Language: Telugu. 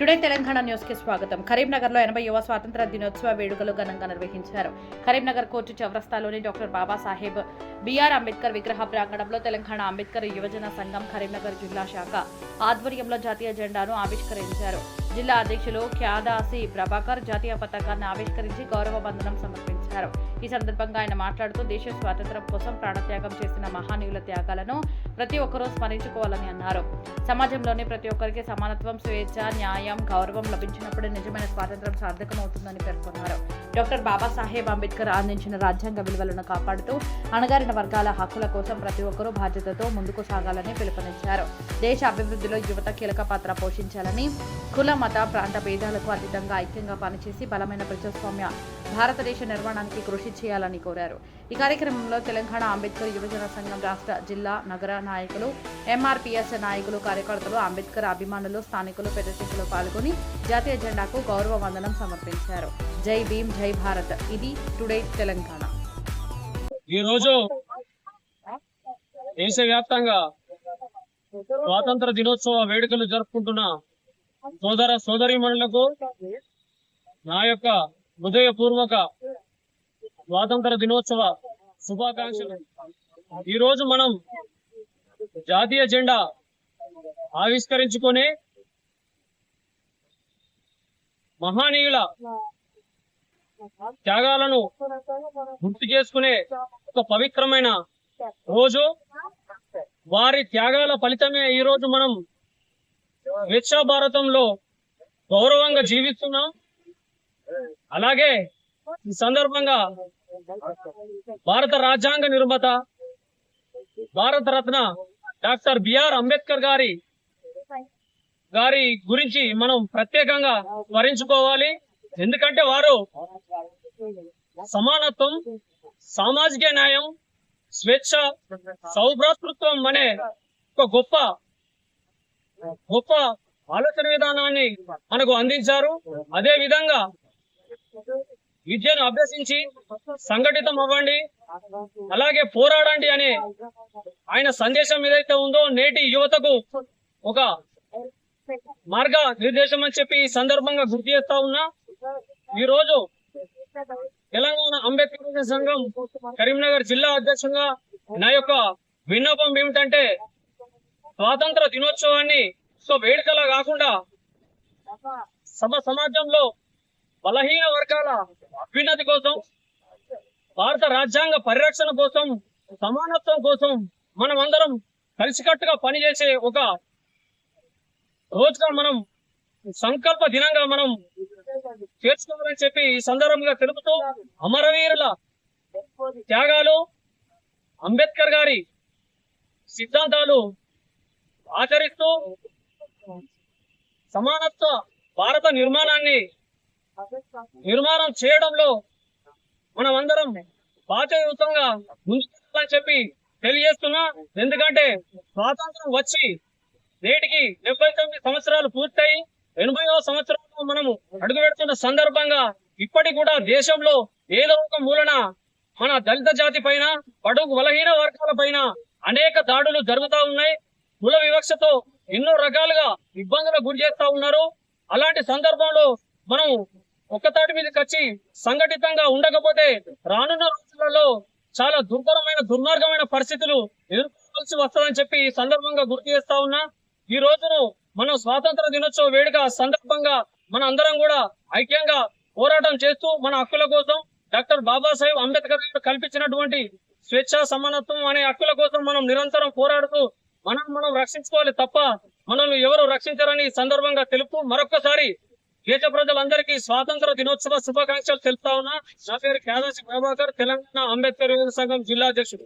టుడే తెలంగాణ న్యూస్ కి స్వాగతం. కరీంనగర్ లో 80వ స్వాతంత్ర దినోత్సవ వేడుకలు ఘనంగా నిర్వహించారు. కరీంనగర్ కోర్టు చౌరస్తాలోని డాక్టర్ బాబాసాహెబ్ బిఆర్ అంబేద్కర్ విగ్రహ ప్రాంగణంలో తెలంగాణ అంబేద్కర్ యువజన సంఘం కరీంనగర్ జిల్లా శాఖ ఆధ్వర్యంలో జాతీయ జెండాను ఆవిష్కరించారు. జిల్లా అధ్యక్షులు క్యాదాసి ప్రభాకర్ జాతీయ పతాకాన్ని ఆవిష్కరించి గౌరవ వందనం సమర్పించారు. ఈ సందర్భంగా ఆయన మాట్లాడుతూ దేశ స్వాతంత్ర్యం కోసం ప్రాణత్యాగం చేసిన మహానీయుల త్యాగాలను ప్రతి ఒక్కరూ స్మరించుకోవాలని అన్నారు. సమాజంలోని ప్రతి ఒక్కరికి సమానత్వం, స్వేచ్ఛ, న్యాయం, గౌరవం లభించినప్పుడే నిజమైన స్వాతంత్ర్యం సార్థకమవుతుందని పేర్కొన్నారు. డాక్టర్ బాబాసాహెబ్ అంబేద్కర్ అందించిన రాజ్యాంగ విలువలను కాపాడుతూ అణగారిన వర్గాల హక్కుల కోసం ప్రతి ఒక్కరూ బాధ్యతతో ముందుకు సాగాలని పిలుపునిచ్చారు. దేశ అభివృద్ధిలో యువత కీలక పాత్ర పోషించాలని, కుల, మత, ప్రాంత భేదాలకు అతీతంగా ఐక్యంగా పనిచేసి బలమైన ప్రజాస్వామ్య భారతదేశ నిర్మాణానికి కృషి చేయాలని కోరారు. ఈ కార్యక్రమంలో తెలంగాణ అంబేద్కర్ యువజన సంఘం రాష్ట్ర, జిల్లా, నగర నాయకులు, ఎంఆర్పీఎస్ నాయకులు, కార్యకర్తలు, అంబేద్కర్ అభిమానులు, స్థానికులు పెద్ద సంఖ్యలో పాల్గొని జాతీయ జెండాకు గౌరవ వందనం సమర్పించారు. జై భీమ్, జై భారత్. ఇది టుడే తెలంగాణ. ఈరోజు దేశవ్యాప్తంగా స్వాతంత్ర దినోత్సవ వేడుకలు జరుపుకుంటున్న సోదర సోదరీమణులకు నా యొక్క హృదయపూర్వక స్వాతంత్ర దినోత్సవ శుభాకాంక్షలు. ఈరోజు మనం జాతీయ జెండా ఆవిష్కరించుకొని మహానీయుల త్యాగాలను గుర్తు చేసుకునే ఒక పవిత్రమైన రోజు. వారి త్యాగాల ఫలితమే ఈ రోజు మనం స్వేచ్ఛా భారతంలో గౌరవంగా జీవిస్తున్నాం. అలాగే ఈ సందర్భంగా భారత రాజ్యాంగ నిర్మాత, భారత రత్న డాక్టర్ బిఆర్ అంబేద్కర్ గారి గురించి మనం ప్రత్యేకంగా స్మరించుకోవాలి. ఎందుకంటే వారు సమానత్వం, సామాజిక న్యాయం, స్వేచ్ఛ, సౌభ్రాతృత్వం అనే ఒక గొప్ప ఆలోచన విధానాన్ని మనకు అందించారు. అదే విధంగా విద్యను అభ్యసించి సంఘటితం అవ్వండి, అలాగే పోరాడండి అనే ఆయన సందేశం ఏదైతే ఉందో నేటి యువతకు ఒక మార్గ నిర్దేశం అని చెప్పి ఈ సందర్భంగా గుర్తు చేస్తా ఉన్నా. ఈ రోజు తెలంగాణ అంబేద్కర్ సంఘం కరీంనగర్ జిల్లా అధ్యక్షుగా నా యొక్క విన్నపం ఏమిటంటే, స్వాతంత్ర దినోత్సవాన్ని వేడుకలా కాకుండా సమాజంలో బలహీన వర్గాల అభ్యున్నతి కోసం, భారత రాజ్యాంగ పరిరక్షణ కోసం, సమానత్వం కోసం మనం అందరం కలిసికట్టుగా పనిచేసే ఒక రోజుగా మనం సంకల్ప దినంగా మనం చేర్చుకోవాలని చెప్పి ఈ సందర్భంగా తెలుపుతూ, అమరవీరుల త్యాగాలు, అంబేద్కర్ గారి సిద్ధాంతాలు ఆచరిస్తూ సమానత్వ భారత నిర్మాణం చేయడంలో మనం అందరం బాధ్యతయుతంగా ముందుకెళ్ళాలని చెప్పి తెలియజేస్తున్నా. ఎందుకంటే స్వాతంత్రం వచ్చి నేటికి 79 సంవత్సరాలు పూర్తయి 80వ సంవత్సరంలో మనము అడుగు పెడుతున్న సందర్భంగా ఇప్పటికి కూడా దేశంలో ఏదో ఒక మూలన మన దళిత జాతి పైన, బడుగు బలహీన వర్గాల పైన అనేక దాడులు జరుగుతూ ఉన్నాయి. కుల వివక్షతో ఎన్నో రకాలుగా ఇబ్బందులకు గురి చేస్తా ఉన్నారు. అలాంటి సందర్భంలో మనం ఒక్కతాటి మీదకి వచ్చి సంఘటితంగా ఉండకపోతే రానున్న రోజులలో చాలా దుర్మార్గమైన పరిస్థితులు ఎదుర్కోవాల్సి వస్తుందని చెప్పి ఈ సందర్భంగా గుర్తు చేస్తా ఉన్నా. ఈ రోజును మనం స్వాతంత్ర దినోత్సవ వేడుక సందర్భంగా మన అందరం కూడా ఐక్యంగా పోరాటం చేస్తూ మన హక్కుల కోసం, డాక్టర్ బాబాసాహెబ్ అంబేద్కర్ గారు కల్పించినటువంటి స్వేచ్ఛ, సమానత్వం అనే హక్కుల కోసం మనం నిరంతరం పోరాడుతూ మనం రక్షించుకోవాలి తప్ప మనల్ని ఎవరు రక్షించారని ఈ సందర్భంగా తెలుపు మరొక్కసారి దేశ ప్రజలందరికీ స్వాతంత్ర దినోత్సవ శుభాకాంక్షలు తెలుపుతా ఉన్నా. నా పేరు క్యాదాసి ప్రభాకర్, తెలంగాణ అంబేద్కర్ యువజన సంఘం జిల్లా అధ్యక్షుడు.